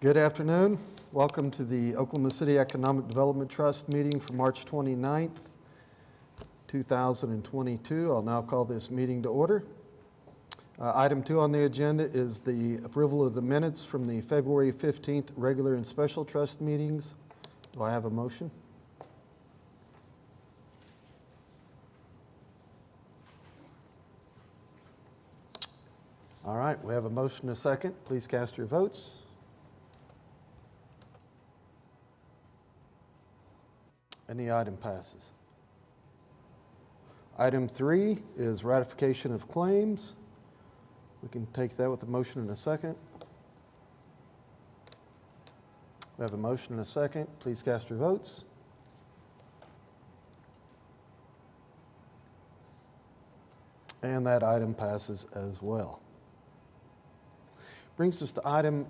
Good afternoon. Welcome to the Oklahoma City Economic Development Trust meeting for March 29th, 2022. I'll now call this meeting to order. Item 2 on the agenda is the approval of the minutes from the February 15th regular and special trust meetings. Do I have a motion? All right, we have a motion and a second. Please cast your votes. And the item passes. Item 3 is ratification of claims. We can take that with a motion and a second. We have a motion and a second. Please cast your votes. And that item passes as well. Brings us to item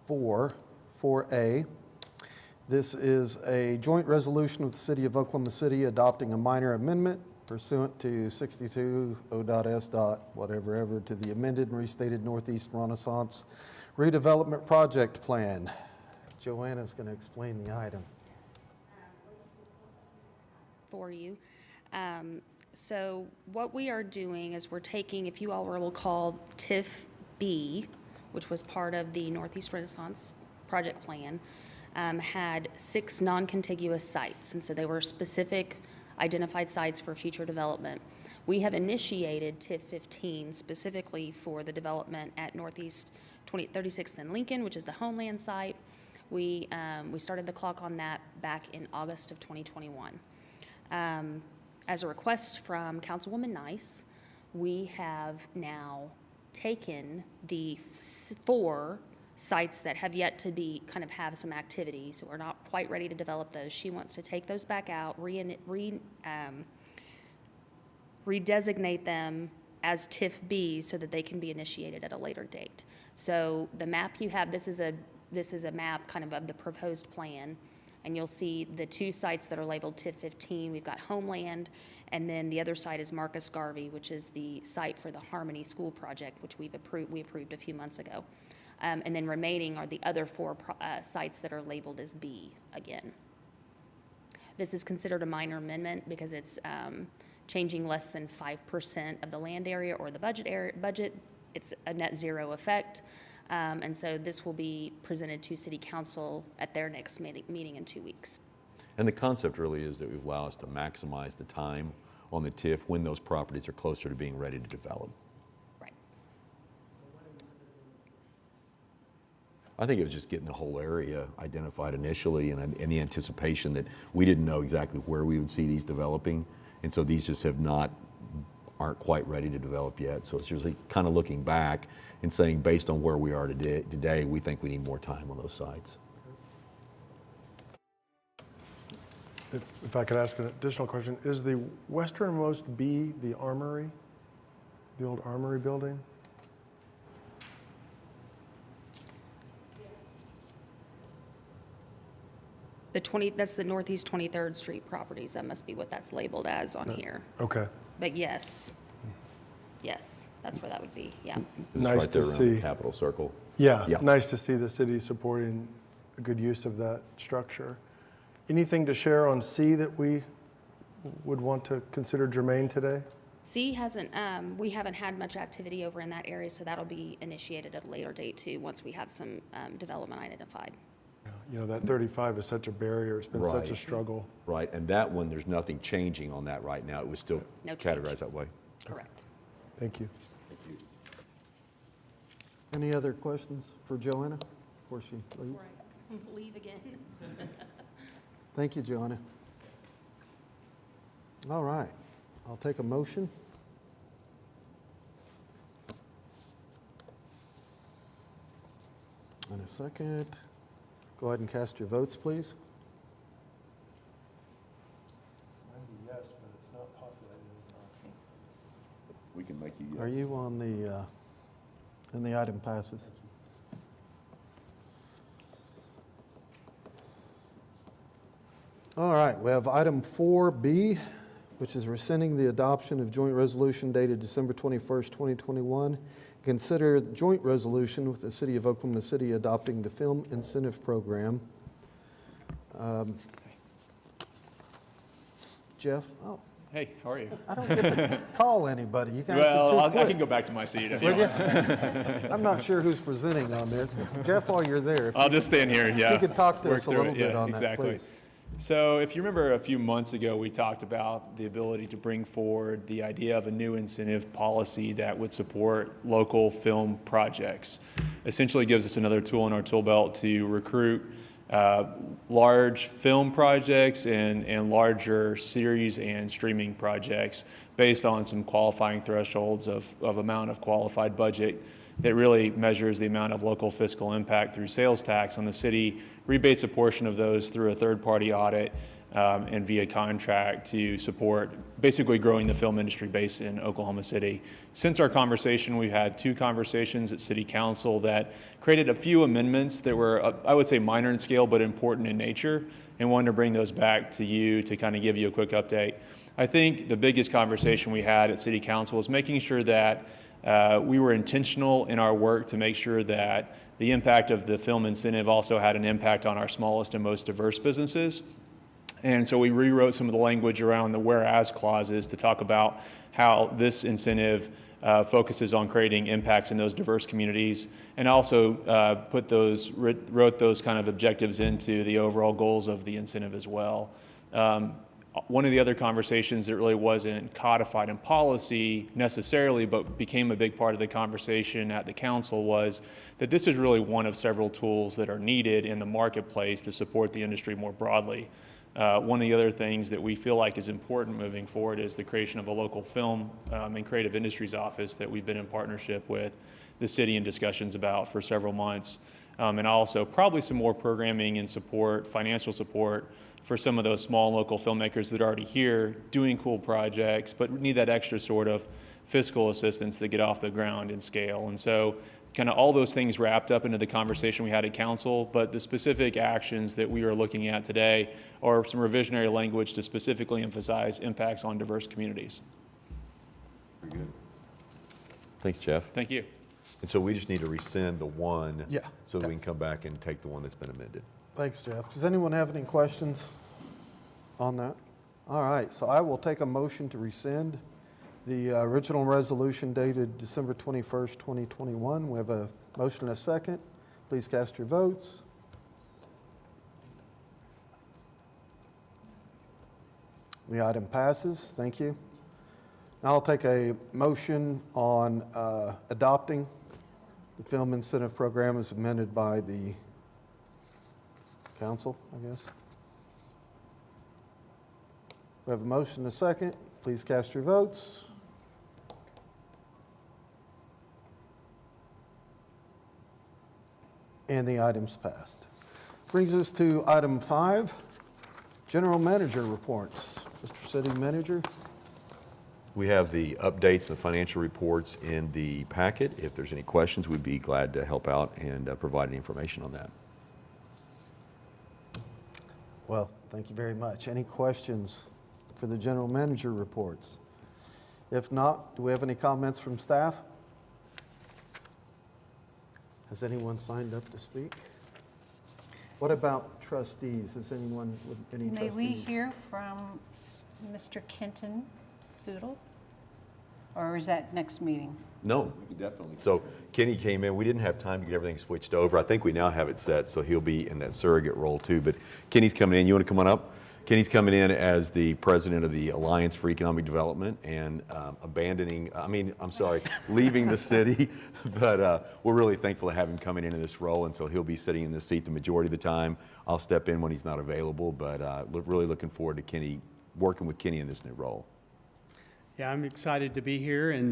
4A. This is a joint resolution with the City of Oklahoma City adopting a minor amendment pursuant to 62 O.S. whatever to the amended and restated Northeast Renaissance Redevelopment Project Plan. Joanna's going to explain the item. For you. So what we are doing is we're taking, if you all will recall, TIF B, which was part of the Northeast Renaissance Project Plan, had 6 non-contiguous sites, and so they were specific identified sites for future development. We have initiated TIF 15 specifically for the development at Northeast 36th and Lincoln, which is the Homeland site. We started the clock on that back in August of 2021. As a request from Councilwoman Nice, we have now taken the 4 sites that have yet to be have some activity, so we're not quite ready to develop those. She wants to take those back out, redesignate them as TIF B so that they can be initiated at a later date. So the map you have, this is a map of the proposed plan, and you'll see the 2 sites that are labeled TIF 15. We've got Homeland, and then the other site is Marcus Garvey, which is the site for the Harmony School project, which we approved a few months ago. And then remaining are the other 4 sites that are labeled as B again. This is considered a minor amendment because it's changing less than 5% of the land area or the budget. It's a net zero effect. And so this will be presented to City Council at their next meeting in 2 weeks. And the concept really is that we allow us to maximize the time on the TIF when those properties are closer to being ready to develop. Right. I think it was just getting the whole area identified initially and the anticipation that we didn't know exactly where we would see these developing. And so these just aren't quite ready to develop yet. So it's usually looking back and saying, based on where we are today, we think we need more time on those sites. If I could ask an additional question, is the westernmost B the Armory, the old Armory building? That's the Northeast 23rd Street properties. That must be what that's labeled as on here. Okay. But yes, that's where that would be, yeah. It's Nice right there to around see. the Capitol Circle. Yeah, Yeah. nice to see the city supporting a good use of that structure. Anything to share on C that we would want to consider germane today? C hasn't, we haven't had much activity over in that area, so that'll be initiated at a later date too, once we have some development identified. You know, that 35 is such a barrier. It's been such a Right. struggle. Right, and that one, there's nothing changing on that right now. It was still No change. categorized that way. Correct. Thank you. Thank you. Any other questions for Joanna before she leaves? Leave again. Thank you, Joanna. All right, I'll take a motion. In a second. Go ahead and cast your votes, please. Mine's a yes, but it's not populated as an option. We can make you yes. Are you on the, and the item passes? All right, we have item 4B, which is rescinding the adoption of joint resolution dated December 21st, 2021. Consider the joint resolution with the City of Oklahoma City adopting the Film Incentive Program. Jeff, oh, Hey, how are you? I don't get to call anybody. You guys Well, are too I quick. can go back to my seat if you Will you? want. I'm not sure who's presenting on this. Jeff, while you're there, if I'll just stand here, yeah. you could talk to Work us a through little it. bit Yeah, on that, exactly. please. So if you remember a few months ago, we talked about the ability to bring forward the idea of a new incentive policy that would support local film projects. Essentially gives us another tool in our tool belt to recruit large film projects and larger series and streaming projects based on some qualifying thresholds of amount of qualified budget that really measures the amount of local fiscal impact through sales tax on the city, rebates a portion of those through a third-party audit and via contract to support basically growing the film industry base in Oklahoma City. Since our conversation, we've had 2 conversations at City Council that created a few amendments that were, I would say, minor in scale but important in nature, and wanted to bring those back to you to kind of give you a quick update. I think the biggest conversation we had at City Council was making sure that we were intentional in our work to make sure that the impact of the film incentive also had an impact on our smallest and most diverse businesses. And so we rewrote some of the language around the whereas clauses to talk about how this incentive focuses on creating impacts in those diverse communities, and also wrote those kind of objectives into the overall goals of the incentive as well. One of the other conversations that really wasn't codified in policy necessarily, but became a big part of the conversation at the council, was that this is really one of several tools that are needed in the marketplace to support the industry more broadly. One of the other things that we feel like is important moving forward is the creation of a local film and creative industries office that we've been in partnership with the city in discussions about for several months. And also probably some more programming and support, financial support for some of those small local filmmakers that are already here doing cool projects, but need that extra sort of fiscal assistance to get off the ground and scale. And so kind of all those things wrapped up into the conversation we had at council, but the specific actions that we are looking at today are some revisionary language to specifically emphasize impacts on diverse communities. Very good. Thanks, Jeff. Thank you. And so we just need to rescind the one Yeah. so that we can come back and take the one that's been amended. Thanks, Jeff. Does anyone have any questions on that? All right, so I will take a motion to rescind the original resolution dated December 21st, 2021. We have a motion and a second. Please cast your votes. The item passes. Thank you. Now I'll take a motion on adopting the Film Incentive Program as amended by the council, I guess. We have a motion and a second. Please cast your votes. And the item's passed. Brings us to item 5, General Manager Reports. Mr. City Manager. We have the updates, the financial reports in the packet. If there's any questions, we'd be glad to help out and provide any information on that. Well, thank you very much. Any questions for the General Manager reports? If not, do we have any comments from staff? Has anyone signed up to speak? What about trustees? Has anyone, any May trustees? we hear from Mr. Kenton Soodle? Or is that next meeting? No, definitely. So Kenny came in. We didn't have time to get everything switched over. I think we now have it set, so he'll be in that surrogate role too. But Kenny's coming in. You want to come on up? Kenny's coming in as the president of the Alliance for Economic Development and leaving the city. But we're really thankful to have him coming into this role, and so he'll be sitting in this seat the majority of the time. I'll step in when he's not available, but really looking forward to Kenny, working with Kenny in this new role. Yeah, I'm excited to be here and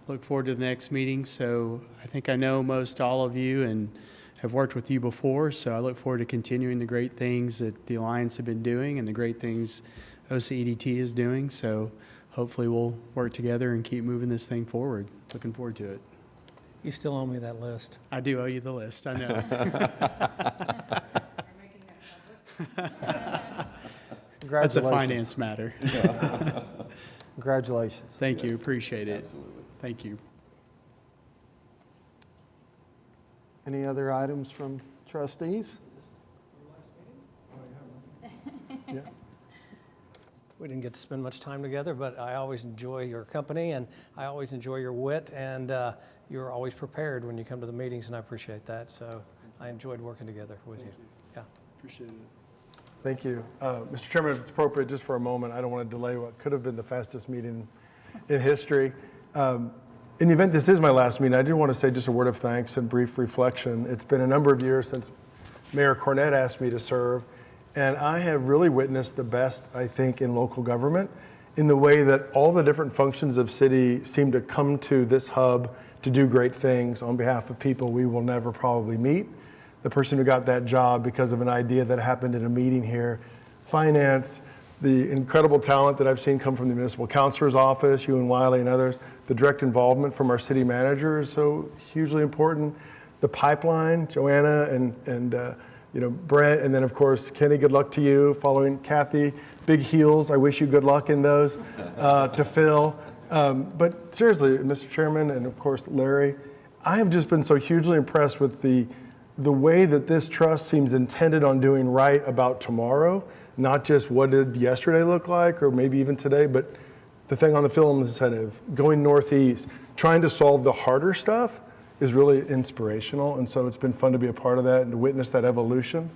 look forward to the next meeting. So I think I know most all of you and have worked with you before, so I look forward to continuing the great things that the Alliance have been doing and the great things OCEDT is doing. So hopefully we'll work together and keep moving this thing forward. Looking forward to it. You still owe me that list. I do owe you the list, I know. That's a Congratulations. finance matter. Congratulations. Thank you, appreciate it. Thank you. Any other items from trustees? We didn't get to spend much time together, but I always enjoy your company, and I always enjoy your wit, and you're always prepared when you come to the meetings, and I appreciate that. So I enjoyed working together with you. Yeah. Appreciate it. Thank you. Mr. Chairman, if it's appropriate, just for a moment, I don't want to delay what could have been the fastest meeting in history. In the event this is my last meeting, I do want to say just a word of thanks and brief reflection. It's been a number of years since Mayor Cornett asked me to serve, and I have really witnessed the best, I think, in local government in the way that all the different functions of city seem to come to this hub to do great things on behalf of people we will never probably meet. The person who got that job because of an idea that happened in a meeting here, finance, the incredible talent that I've seen come from the municipal councilor's office, you and Wiley and others, the direct involvement from our city manager is so hugely important. The pipeline, Joanna and Brent, and then of course Kenny, good luck to you. Following Kathy, big heels. I wish you good luck in those. To Phil, but seriously, Mr. Chairman, and of course Larry, I have just been so hugely impressed with the way that this trust seems intended on doing right about tomorrow, not just what did yesterday look like or maybe even today, but the thing on the film incentive, going northeast, trying to solve the harder stuff is really inspirational. And so it's been fun to be a part of that and to witness that evolution.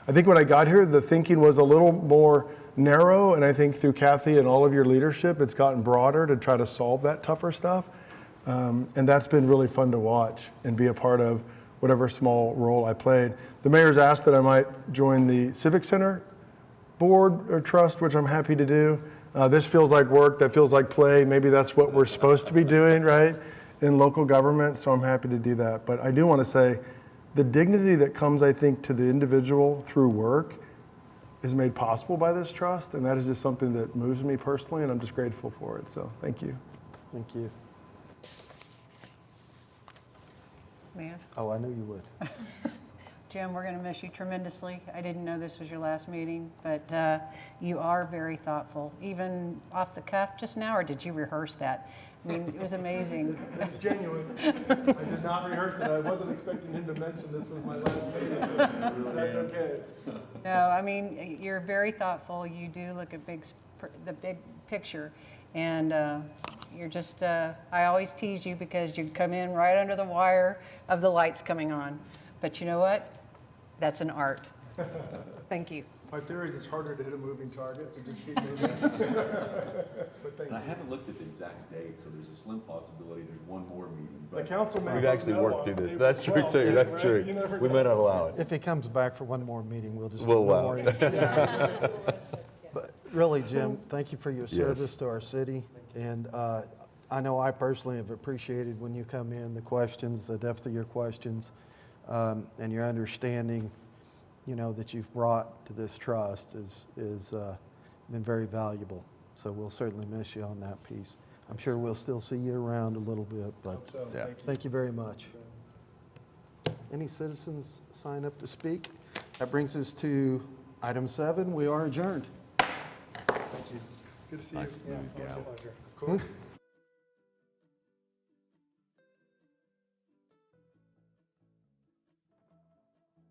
I think when I got here, the thinking was a little more narrow. And I think through Kathy and all of your leadership, it's gotten broader to try to solve that tougher stuff. And that's been really fun to watch and be a part of whatever small role I played. The mayor's asked that I might join the Civic Center board or trust, which I'm happy to do. This feels like work, that feels like play. Maybe that's what we're supposed to be doing, right, in local government, so I'm happy to do that. But I do want to say the dignity that comes, I think, to the individual through work is made possible by this trust, and that is just something that moves me personally, and I'm just grateful for it. So thank you. Thank you. Mayor? Oh, I knew you would. Jim, we're going to miss you tremendously. I didn't know this was your last meeting, but you are very thoughtful. Even off the cuff just now, or did you rehearse that? I mean, it was amazing. It's genuine. I did not rehearse it. I wasn't expecting him to mention this was my last meeting. That's okay. No, I mean, you're very thoughtful. You do look at the big picture. And you're just, I always tease you because you come in right under the wire of the lights coming on. But you know what? That's an art. Thank you. My theory is it's harder to hit a moving target, so just keep moving. But thank And I you. haven't looked at the exact date, so there's a slim possibility there's one more meeting. The But council may we've vote actually no worked on through this. April That's true 12th, too, that's right? true. You never We know. may not allow it. If he comes back for one more meeting, we'll just. We'll no allow more. it. But really, Jim, thank you for your service to our city. And I know I personally have appreciated when you come in, the questions, the depth of your questions, and your understanding, that you've brought to this trust is been very valuable. So we'll certainly miss you on that piece. I'm sure we'll still see you around a little bit, but So, Yeah. thank you. thank you very much. Any citizens sign up to speak? That brings us to item 7. We are adjourned. Good to see you. Nice to meet you, Gal. Of course.